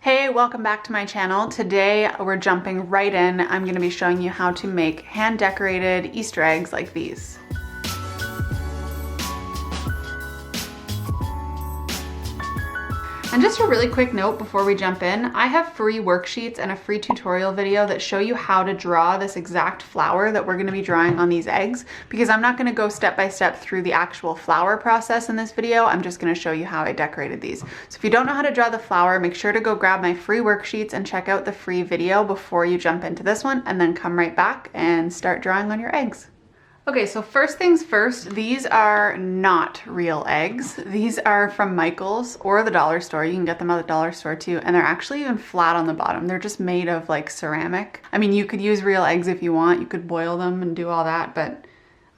Hey, welcome back to my channel. Today we're jumping right in. I'm going to be showing you how to make hand decorated Easter eggs like these. And just a really quick note before we jump in, I have free worksheets and a free tutorial video that show you how to draw this exact flower that we're going to be drawing on these eggs, because I'm not going to go step by step through the actual flower process in this video. I'm just going to show you how I decorated these. So if you don't know how to draw the flower, make sure to go grab my free worksheets and check out the free video before you jump into this one, and then come right back and start drawing on your eggs. Okay, so first things first, these are not real eggs. These are from Michael's or the dollar store. You can get them at the dollar store too, and they're actually even flat on the bottom. They're just made of like ceramic. I mean, you could use real eggs if you want. You could boil them and do all that, but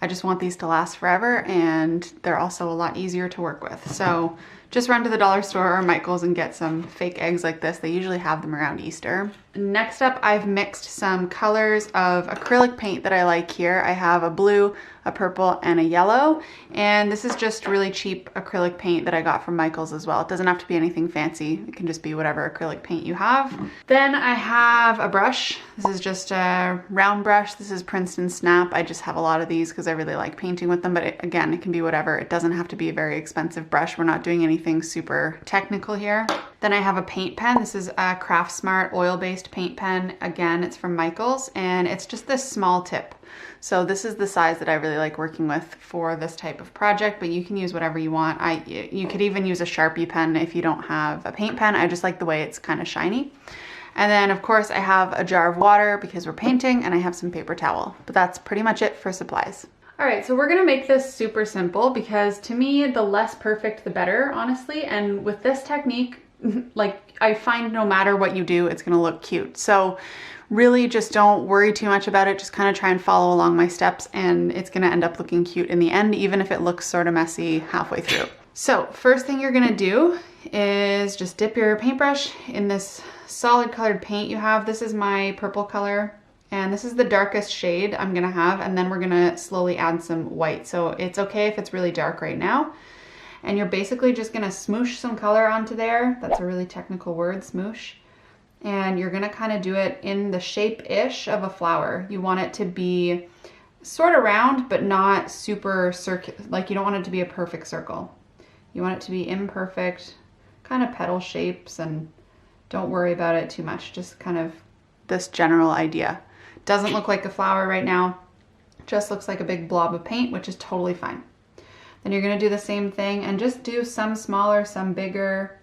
I just want these to last forever, and they're also a lot easier to work with. So just run to the dollar store or Michael's and get some fake eggs like this. They usually have them around Easter. Next up, I've mixed some colors of acrylic paint that I like here. I have a blue, a purple, and a yellow. And this is just really cheap acrylic paint that I got from Michael's as well. It doesn't have to be anything fancy. It can just be whatever acrylic paint you have. Then I have a brush. This is just a round brush. This is Princeton Snap. I just have a lot of these because I really like painting with them, but again, it can be whatever. It doesn't have to be a very expensive brush. We're not doing anything super technical here. Then I have a paint pen. This is a Craft Smart oil-based paint pen. Again, it's from Michael's, and it's just this small tip. So this is the size that I really like working with for this type of project, but you can use whatever you want. You could even use a Sharpie pen if you don't have a paint pen. I just like the way it's kind of shiny. And then of course I have a jar of water because we're painting, and I have some paper towel, but that's pretty much it for supplies. All right, so we're gonna make this super simple because to me, the less perfect, the better, honestly. And with this technique, like I find no matter what you do, it's gonna look cute. So really just don't worry too much about it. Just kind of try and follow along my steps, and it's gonna end up looking cute in the end, even if it looks sort of messy halfway through. So first thing you're gonna do is just dip your paintbrush in this solid colored paint you have. This is my purple color, and this is the darkest shade I'm gonna have, and then we're gonna slowly add some white. So it's okay if it's really dark right now. And you're basically just gonna smoosh some color onto there. That's a really technical word, smoosh. And you're gonna kind of do it in the shape-ish of a flower. You want it to be sort of round, but not super circular. Like you don't want it to be a perfect circle. You want it to be imperfect, kind of petal shapes, and don't worry about it too much. Just kind of this general idea. Doesn't look like a flower right now. Just looks like a big blob of paint, which is totally fine. Then you're gonna do the same thing and just do some smaller, some bigger.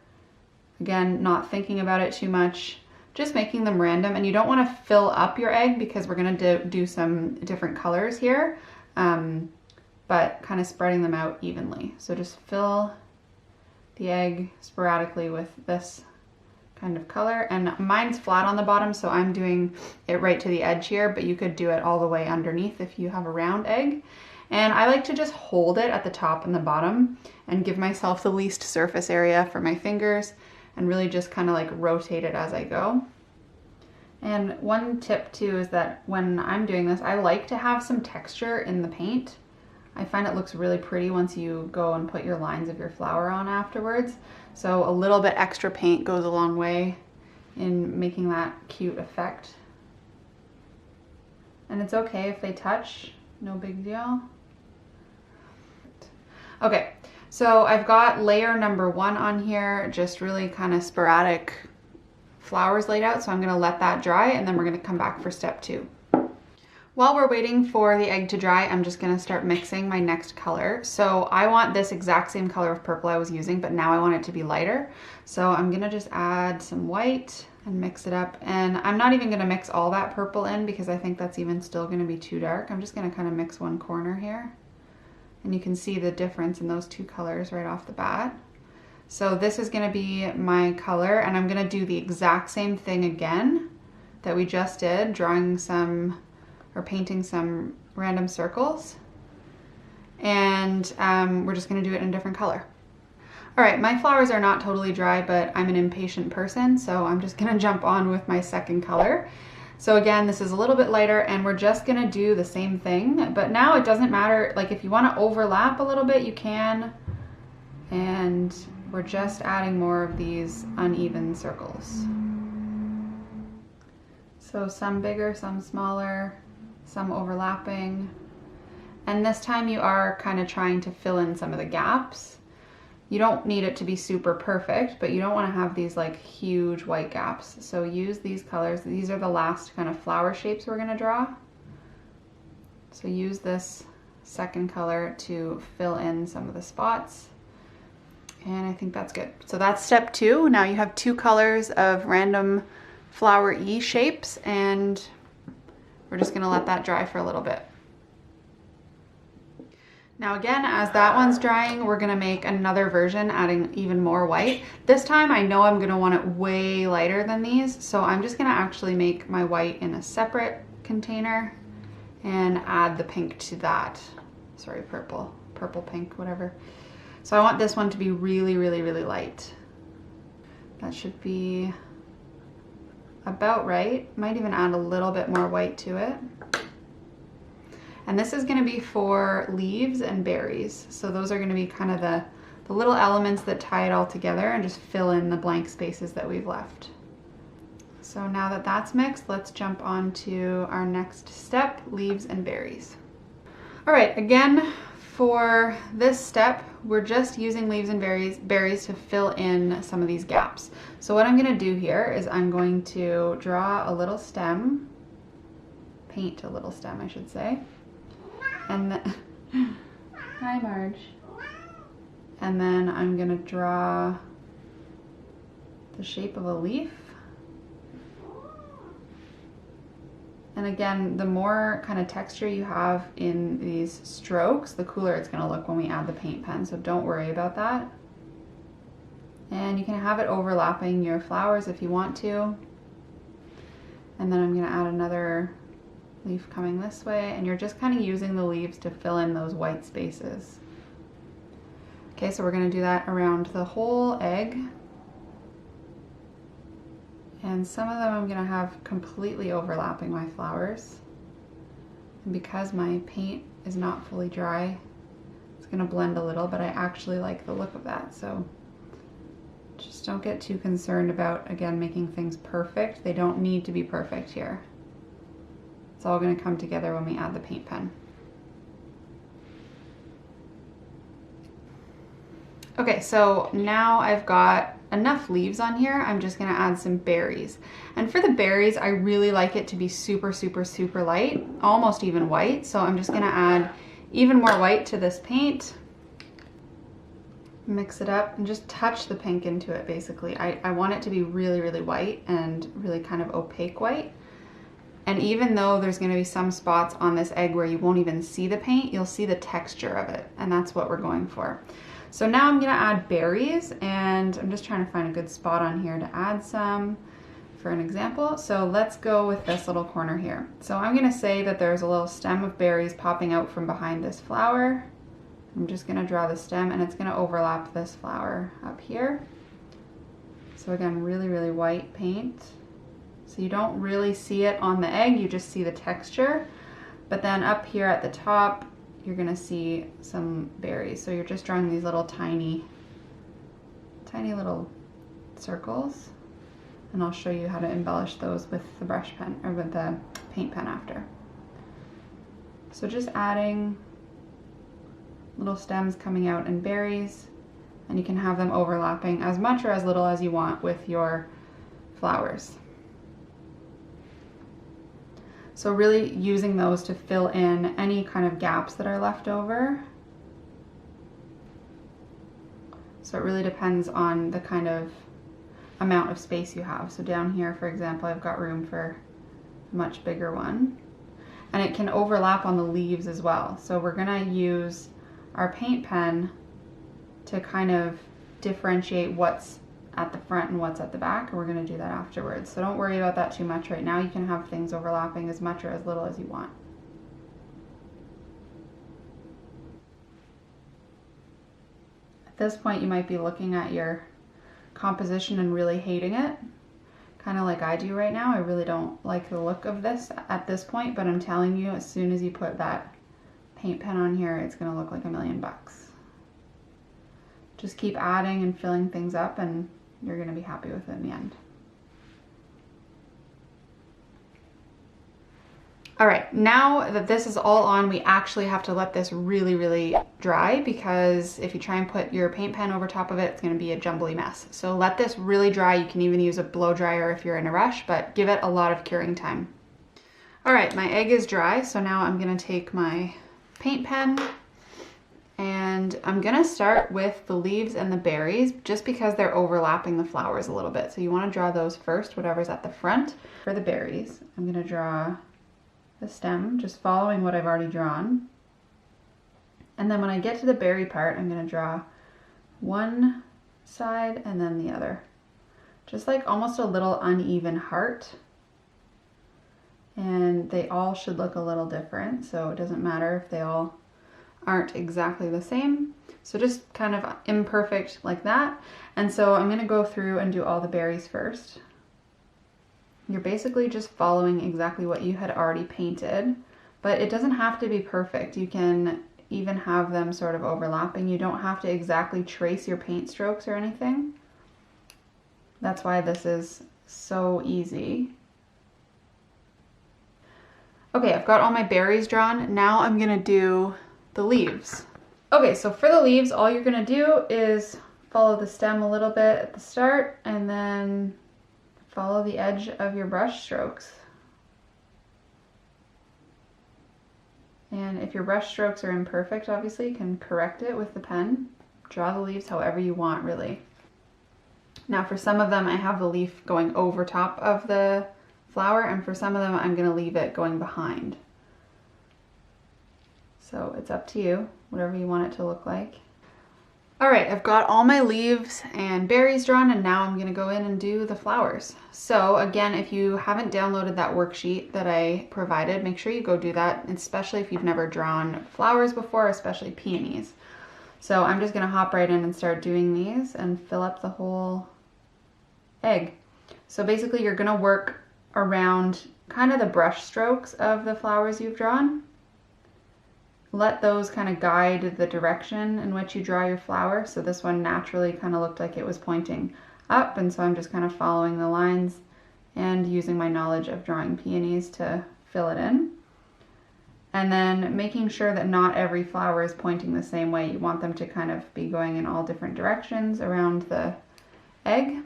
Again, not thinking about it too much, just making them random. And you don't wanna fill up your egg because we're gonna do some different colors here, but kind of spreading them out evenly. So just fill the egg sporadically with this kind of color. And mine's flat on the bottom, so I'm doing it right to the edge here, but you could do it all the way underneath if you have a round egg. And I like to just hold it at the top and the bottom and give myself the least surface area for my fingers, and really just kind of like rotate it as I go. And one tip too is that when I'm doing this, I like to have some texture in the paint. I find it looks really pretty once you go and put your lines of your flower on afterwards. So a little bit extra paint goes a long way in making that cute effect. And it's okay if they touch, no big deal. Okay, so I've got layer number 1 on here, just really kind of sporadic flowers laid out. So I'm gonna let that dry, and then we're gonna come back for step 2. While we're waiting for the egg to dry, I'm just gonna start mixing my next color. So I want this exact same color of purple I was using, but now I want it to be lighter. So I'm gonna just add some white and mix it up. And I'm not even gonna mix all that purple in because I think that's even still gonna be too dark. I'm just gonna kind of mix one corner here. And you can see the difference in those two colors right off the bat. So this is gonna be my color, and I'm gonna do the exact same thing again that we just did, drawing some or painting some random circles. And we're just gonna do it in a different color. All right, my flowers are not totally dry, but I'm an impatient person, so I'm just gonna jump on with my second color. So again, this is a little bit lighter, and we're just gonna do the same thing, but now it doesn't matter. Like if you wanna overlap a little bit, you can, and we're just adding more of these uneven circles. So some bigger, some smaller, some overlapping. And this time you are kind of trying to fill in some of the gaps. You don't need it to be super perfect, but you don't want to have these like huge white gaps. So use these colors. These are the last kind of flower shapes we're going to draw. So use this second color to fill in some of the spots. And I think that's good. So that's step 2. Now you have 2 colors of random flower-y shapes, and we're just going to let that dry for a little bit. Now again, as that one's drying, we're gonna make another version, adding even more white. This time I know I'm gonna want it way lighter than these, so I'm just gonna actually make my white in a separate container and add the pink to that. Sorry, purple, pink, whatever. So I want this one to be really, really, really light. That should be about right. Might even add a little bit more white to it. And this is going to be for leaves and berries. So those are going to be kind of the little elements that tie it all together and just fill in the blank spaces that we've left. So now that that's mixed, let's jump on to our next step, leaves and berries. All right, again, for this step, we're just using leaves and berries to fill in some of these gaps. So what I'm going to do here is I'm going to draw a little stem, paint a little stem, I should say. And then, hi Marge. And then I'm gonna draw the shape of a leaf. And again, the more kind of texture you have in these strokes, the cooler it's gonna look when we add the paint pen, so don't worry about that. And you can have it overlapping your flowers if you want to. And then I'm gonna add another leaf coming this way, and you're just kind of using the leaves to fill in those white spaces. Okay, so we're going to do that around the whole egg. And some of them I'm going to have completely overlapping my flowers. And because my paint is not fully dry, it's going to blend a little, but I actually like the look of that. So just don't get too concerned about, again, making things perfect. They don't need to be perfect here. It's all going to come together when we add the paint pen. Okay, so now I've got enough leaves on here. I'm just going to add some berries. And for the berries, I really like it to be super, super, super light, almost even white. So I'm just going to add even more white to this paint. Mix it up and just touch the pink into it, basically. I want it to be really, really white and really kind of opaque white. And even though there's going to be some spots on this egg where you won't even see the paint, you'll see the texture of it. And that's what we're going for. So now I'm going to add berries, and I'm just trying to find a good spot on here to add some for an example. So let's go with this little corner here. So I'm going to say that there's a little stem of berries popping out from behind this flower. I'm just going to draw the stem, and it's going to overlap this flower up here. So again, really, really white paint. So you don't really see it on the egg, you just see the texture. But then up here at the top, you're gonna see some berries. So you're just drawing these little tiny little circles. And I'll show you how to embellish those with the brush pen, or with the paint pen after. So just adding little stems coming out in berries, and you can have them overlapping as much or as little as you want with your flowers. So really using those to fill in any kind of gaps that are left over. So it really depends on the kind of amount of space you have. So down here, for example, I've got room for a much bigger one. And it can overlap on the leaves as well. So we're gonna use our paint pen to kind of differentiate what's at the front and what's at the back, and we're going to do that afterwards. So don't worry about that too much right now. You can have things overlapping as much or as little as you want. At this point, you might be looking at your composition and really hating it, kind of like I do right now. I really don't like the look of this at this point, but I'm telling you, as soon as you put that paint pen on here, it's going to look like $1,000,000. Just keep adding and filling things up and you're gonna be happy with it in the end. All right, now that this is all on, we actually have to let this really, really dry, because if you try and put your paint pen over top of it, it's gonna be a jumbly mess. So let this really dry. You can even use a blow dryer if you're in a rush, but give it a lot of curing time. All right, my egg is dry, so now I'm gonna take my paint pen and I'm gonna start with the leaves and the berries, just because they're overlapping the flowers a little bit. So you wanna draw those first, whatever's at the front. For the berries, I'm gonna draw the stem, just following what I've already drawn. And then when I get to the berry part, I'm gonna draw one side and then the other. Just like almost a little uneven heart. And they all should look a little different, so it doesn't matter if they all aren't exactly the same. So just kind of imperfect like that. And so I'm gonna go through and do all the berries first. You're basically just following exactly what you had already painted, but it doesn't have to be perfect. You can even have them sort of overlapping. You don't have to exactly trace your paint strokes or anything. That's why this is so easy. Okay, I've got all my berries drawn. Now I'm gonna do the leaves. Okay, so for the leaves, all you're gonna do is follow the stem a little bit at the start and then follow the edge of your brush strokes. And if your brush strokes are imperfect, obviously you can correct it with the pen. Draw the leaves however you want, really. Now for some of them, I have the leaf going over top of the flower, and for some of them, I'm gonna leave it going behind. So it's up to you, whatever you want it to look like. All right, I've got all my leaves and berries drawn, and now I'm gonna go in and do the flowers. So again, if you haven't downloaded that worksheet that I provided, make sure you go do that, especially if you've never drawn flowers before, especially peonies. So I'm just gonna hop right in and start doing these and fill up the whole egg. So basically you're gonna work around kind of the brush strokes of the flowers you've drawn. Let those kind of guide the direction in which you draw your flower. So this one naturally kind of looked like it was pointing up, and so I'm just kind of following the lines and using my knowledge of drawing peonies to fill it in. And then making sure that not every flower is pointing the same way. You want them to kind of be going in all different directions around the egg.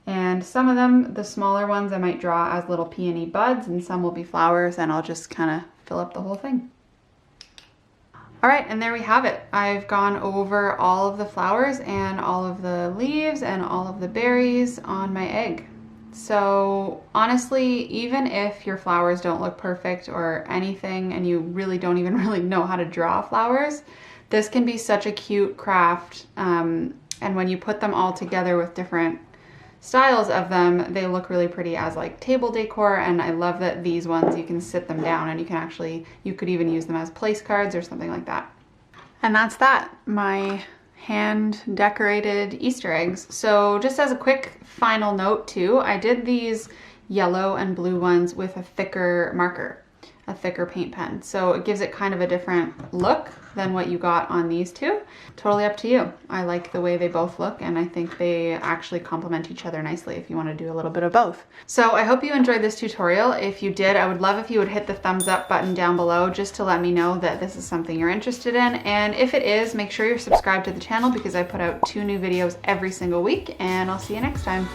And some of them, the smaller ones, I might draw as little peony buds, and some will be flowers, and I'll just kind of fill up the whole thing. All right, and there we have it. I've gone over all of the flowers and all of the leaves and all of the berries on my egg. So honestly, even if your flowers don't look perfect or anything, and you really don't even really know how to draw flowers, this can be such a cute craft. And when you put them all together with different styles of them, they look really pretty as like table decor. And I love that these ones, you can sit them down and you can actually, you could even use them as place cards or something like that. And that's that, my hand decorated Easter eggs. So just as a quick final note too, I did these yellow and blue ones with a thicker marker, a thicker paint pen. So it gives it kind of a different look than what you got on these two. Totally up to you. I like the way they both look, and I think they actually complement each other nicely if you want to do a little bit of both. So I hope you enjoyed this tutorial. If you did, I would love if you would hit the thumbs up button down below just to let me know that this is something you're interested in. And if it is, make sure you're subscribed to the channel because I put out 2 new videos every single week, and I'll see you next time.